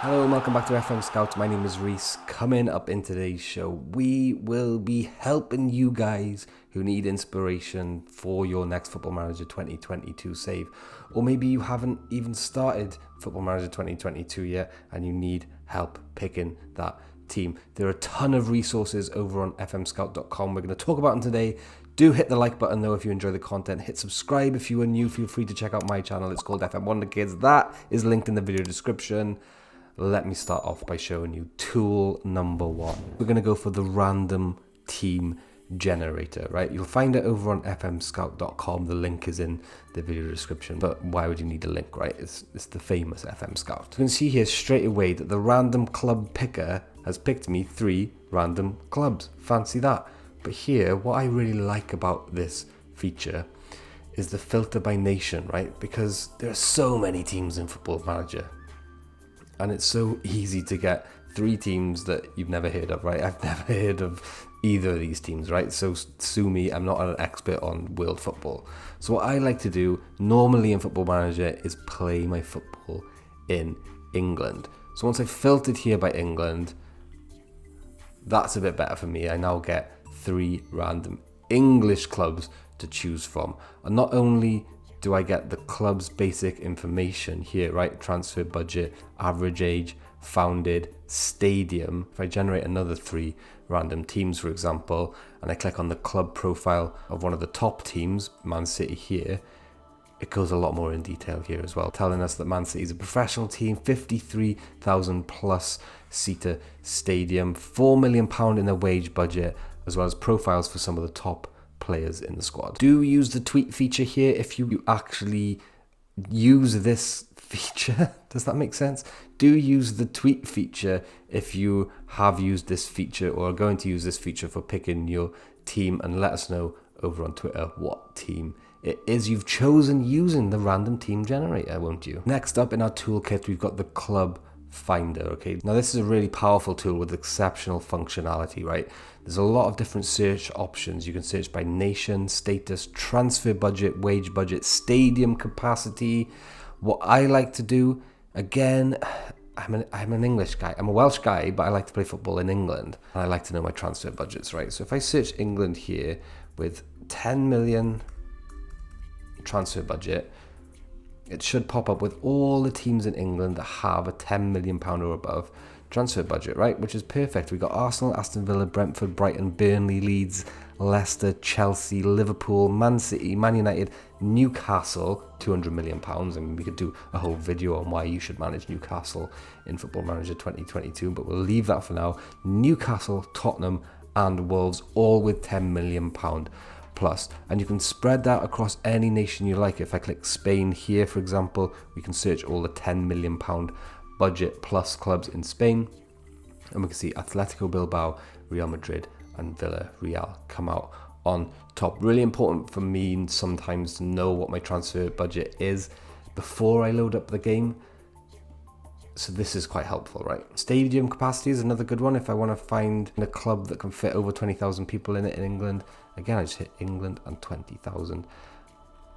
Hello and welcome back to FM Scout. My name is Rhys. Coming up in today's show, we will be helping you guys who need inspiration for your next Football Manager 2022 save. Or maybe you haven't even started Football Manager 2022 yet and you need help picking that team. There are a ton of resources over on fmscout.com. We're going to talk about them today. Do hit the like button though if you enjoy the content. Hit subscribe if you are new. Feel free to check out my channel. It's called FM Wonderkids. That is linked in the video description. Let me start off by showing you tool number one. We're going to go for the random team generator, right? You'll find it over on fmscout.com. The link is in the video description. But why would you need a link, right? It's the famous FM Scout. You can see here straight away that the random club picker has picked me 3 random clubs. Fancy that. But here, what I really like about this feature is the filter by nation, right? Because there are so many teams in Football Manager. And it's so easy to get 3 teams that you've never heard of, right? I've never heard of either of these teams, right? So sue me, I'm not an expert on world football. So what I like to do normally in Football Manager is play my football in England. So once I've filtered here by England, that's a bit better for me. I now get 3 random English clubs to choose from. And not only do I get the club's basic information here, right? Transfer budget, average age, founded, stadium. If I generate another 3 random teams, for example, and I click on the club profile of one of the top teams, Man City here, it goes a lot more in detail here as well, telling us that Man City is a professional team, 53,000 plus seater stadium, £4 million in their wage budget, as well as profiles for some of the top players in the squad. Do use the tweet feature here if you actually use this feature. Does that make sense? Do use the tweet feature if you have used this feature or are going to use this feature for picking your team, and let us know over on Twitter what team it is you've chosen using the random team generator, won't you? Next up in our toolkit, we've got the club finder. Okay, now this is a really powerful tool with exceptional functionality, right? There's a lot of different search options. You can search by nation, status, transfer budget, wage budget, stadium capacity. What I like to do, again, I'm an English guy. I'm a Welsh guy, but I like to play football in England. And I like to know my transfer budgets, right? So if I search England here with 10 million transfer budget, it should pop up with all the teams in England that have a £10 million or above transfer budget, right? Which is perfect. We've got Arsenal, Aston Villa, Brentford, Brighton, Burnley, Leeds, Leicester, Chelsea, Liverpool, Man City, Man United, Newcastle, £200 million. I mean, we could do a whole video on why you should manage Newcastle in Football Manager 2022, but we'll leave that for now. Newcastle, Tottenham, and Wolves, all with £10 million plus, and you can spread that across any nation you like. If I click Spain here, for example, we can search all the £10 million budget plus clubs in Spain, and we can see Atletico Bilbao, Real Madrid, and Villarreal come out on top. Really important for me sometimes to know what my transfer budget is before I load up the game. So this is quite helpful, right? Stadium capacity is another good one. If I want to find a club that can fit over 20,000 people in it in England, again, I just hit England and 20,000.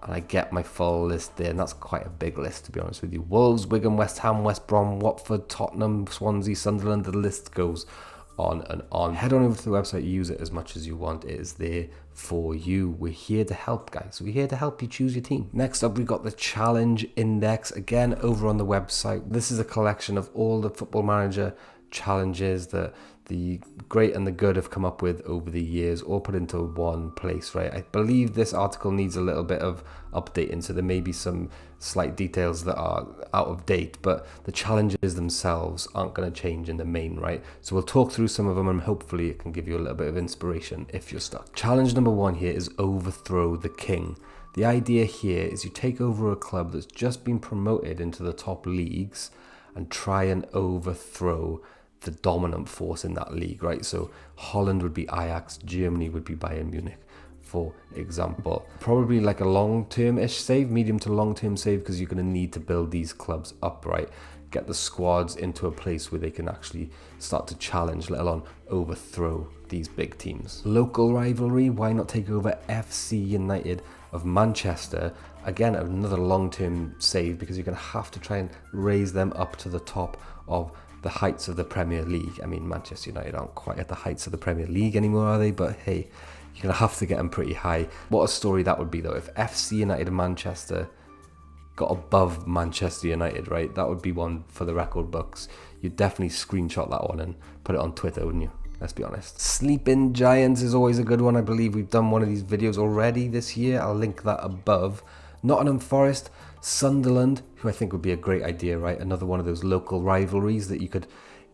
And I get my full list there. And that's quite a big list, to be honest with you. Wolves, Wigan, West Ham, West Brom, Watford, Tottenham, Swansea, Sunderland. The list goes on and on. Head on over to the website, use it as much as you want. It is there for you. We're here to help, guys. We're here to help you choose your team. Next up, we've got the challenge index, again over on the website. This is a collection of all the Football Manager challenges that the great and the good have come up with over the years, all put into one place, right? I believe this article needs a little bit of updating, so there may be some slight details that are out of date, but the challenges themselves aren't going to change in the main, right? So we'll talk through some of them and hopefully it can give you a little bit of inspiration if you're stuck. Challenge number 1 here is overthrow the king. The idea here is you take over a club that's just been promoted into the top leagues and try and overthrow the dominant force in that league, right? So Holland would be Ajax, Germany would be Bayern Munich, for example. Probably like a long-term-ish save, medium to long-term save, because you're going to need to build these clubs up, right? get the squads into a place where they can actually start to challenge, let alone overthrow these big teams. Local rivalry, why not take over FC United of Manchester? Again, another long-term save, because you're going to have to try and raise them up to the top of the heights of the Premier League. I mean, Manchester United aren't quite at the heights of the Premier League anymore, are they? But hey, you're going to have to get them pretty high. What a story that would be, though, if FC United of Manchester got above Manchester United, right? That would be one for the record books. You'd definitely screenshot that one and put it on Twitter, wouldn't you? Let's be honest. Sleeping Giants is always a good one. I believe we've done one of these videos already this year. I'll link that above. Nottingham Forest, Sunderland, who I think would be a great idea, right? Another one of those local rivalries that you could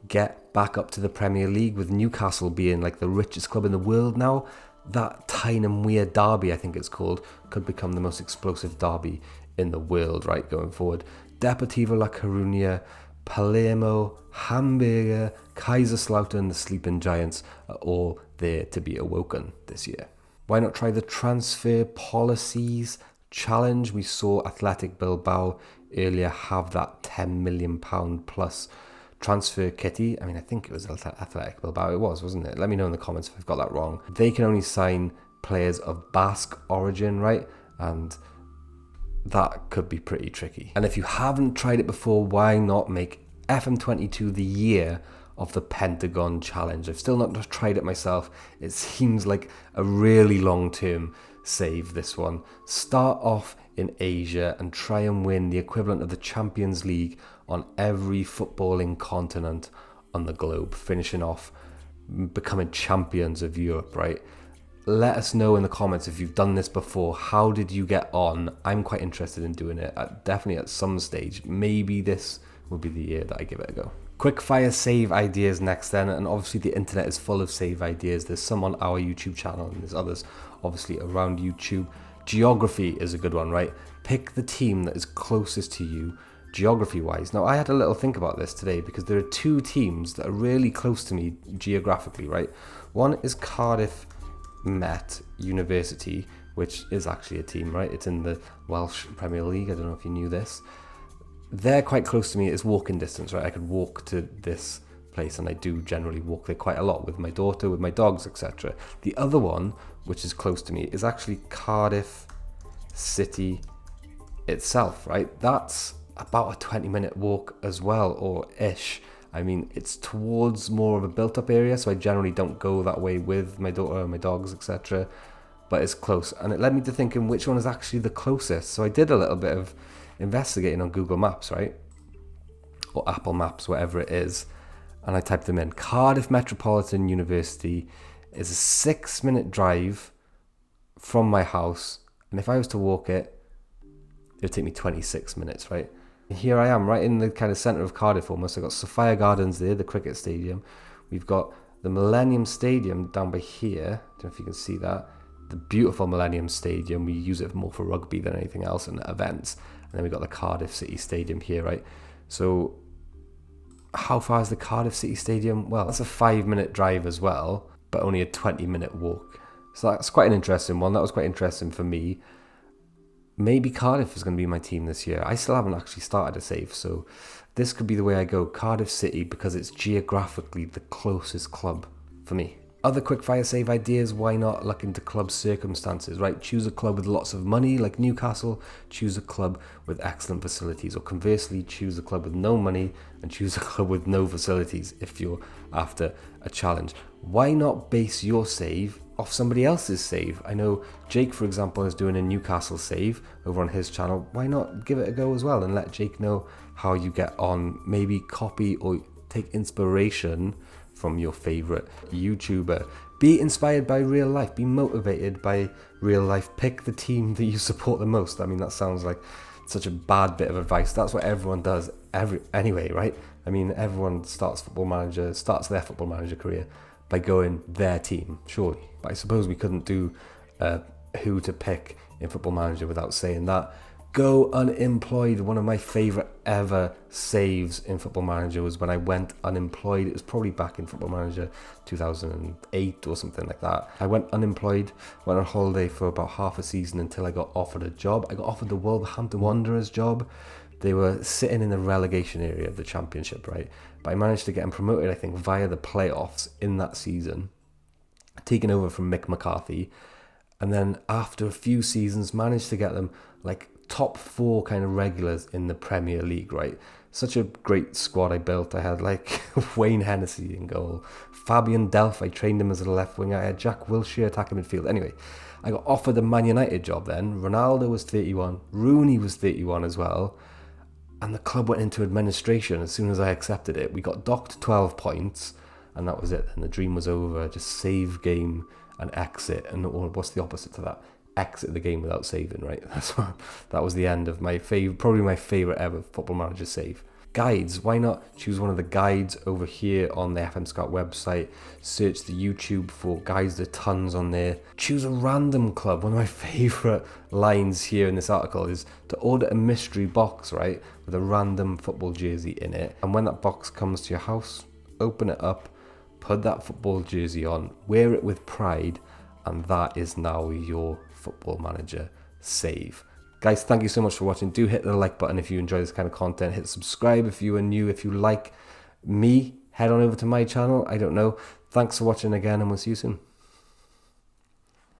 get back up to the Premier League, with Newcastle being like the richest club in the world now. That Tyne Weir derby, I think it's called, could become the most explosive derby in the world, right, going forward. Deportivo La Coruña, Palermo, Hamburger, Kaiserslautern, the Sleeping Giants are all there to be awoken this year. Why not try the transfer policies challenge? We saw Athletic Bilbao earlier have that £10 million plus transfer kitty. I mean, I think it was Athletic Bilbao. It was, wasn't it? Let me know in the comments if I've got that wrong. They can only sign players of Basque origin, right? And that could be pretty tricky. And if you haven't tried it before, why not make FM22 the year of the Pentagon Challenge? I've still not tried it myself. It seems like a really long-term save, this one. Start off in Asia and try and win the equivalent of the Champions League on every footballing continent on the globe, finishing off becoming champions of Europe, right? Let us know in the comments if you've done this before. How did you get on? I'm quite interested in doing it, definitely at some stage. Maybe this will be the year that I give it a go. Quick fire save ideas next then, and obviously the internet is full of save ideas. There's some on our YouTube channel and there's others obviously around YouTube. Geography is a good one, right? Pick the team that is closest to you geography wise. Now, I had a little think about this today because there are two teams that are really close to me geographically, right? One is Cardiff Met University, which is actually a team, right? It's in the Welsh Premier League. I don't know if you knew this. They're quite close to me. It's walking distance, right? I could walk to this place, and I do generally walk there quite a lot with my daughter, with my dogs, etc. The other one, which is close to me, is actually Cardiff City itself, right? That's about a 20-minute walk as well, or ish. I mean, it's towards more of a built-up area, so I generally don't go that way with my daughter or my dogs, etc. But it's close, and it led me to thinking which one is actually the closest. So I did a little bit of investigating on Google Maps, right? Or Apple Maps, whatever it is. And I typed them in. Cardiff Metropolitan University is a 6-minute drive from my house. And if I was to walk it, it would take me 26 minutes, right? Here I am, right in the kind of centre of Cardiff almost. I've got Sophia Gardens there, the cricket stadium. We've got the Millennium Stadium down by here. I don't know if you can see that. The beautiful Millennium Stadium. We use it more for rugby than anything else and events. And then we've got the Cardiff City Stadium here, right? So how far is the Cardiff City Stadium? Well, that's a 5-minute drive as well, but only a 20-minute walk. So that's quite an interesting one. That was quite interesting for me. Maybe Cardiff is going to be my team this year. I still haven't actually started a save, so this could be the way I go. Cardiff City, because it's geographically the closest club for me. Other quickfire save ideas, why not look into club circumstances, right? Choose a club with lots of money, like Newcastle. Choose a club with excellent facilities, or conversely, choose a club with no money and choose a club with no facilities if you're after a challenge. Why not base your save off somebody else's save? I know Jake, for example, is doing a Newcastle save over on his channel. Why not give it a go as well and let Jake know how you get on? Maybe copy or take inspiration from your favorite YouTuber. Be inspired by real life. Be motivated by real life. Pick the team that you support the most. I mean, that sounds like such a bad bit of advice. That's what everyone does anyway, right? I mean, everyone starts their football manager career by going their team, surely. But I suppose we couldn't do who to pick in Football Manager without saying that. Go unemployed. One of my favourite ever saves in Football Manager was when I went unemployed. It was probably back in Football Manager 2008 or something like that. I went unemployed, went on holiday for about half a season until I got offered a job. I got offered the Wolverhampton Wanderers job. They were sitting in the relegation area of the Championship, right? But I managed to get them promoted, I think, via the playoffs in that season, taking over from Mick McCarthy. And then after a few seasons, managed to get them like top 4 kind of regulars in the Premier League, right? Such a great squad I built. I had like Wayne Hennessy in goal, Fabian Delph, I trained him as a left winger. I had Jack Wilshere attacking midfield. Anyway, I got offered the Man United job then. Ronaldo was 31, Rooney was 31 as well. And the club went into administration as soon as I accepted it. We got docked 12 points, and that was it. And the dream was over. Just save game and exit. And what's the opposite to that? Exit the game without saving, right? That was the end of my probably my favourite ever Football Manager save. Guides, why not choose one of the guides over here on the FM Scout website? Search the YouTube for guides, there are tons on there. Choose a random club. One of my favourite lines here in this article is to order a mystery box, right, with a random football jersey in it. And when that box comes to your house, open it up, put that football jersey on, wear it with pride, and that is now your Football Manager save. Guys, thank you so much for watching. Do hit the like button if you enjoy this kind of content. Hit subscribe if you are new. If you like me, head on over to my channel. I don't know. Thanks for watching again, and we'll see you soon.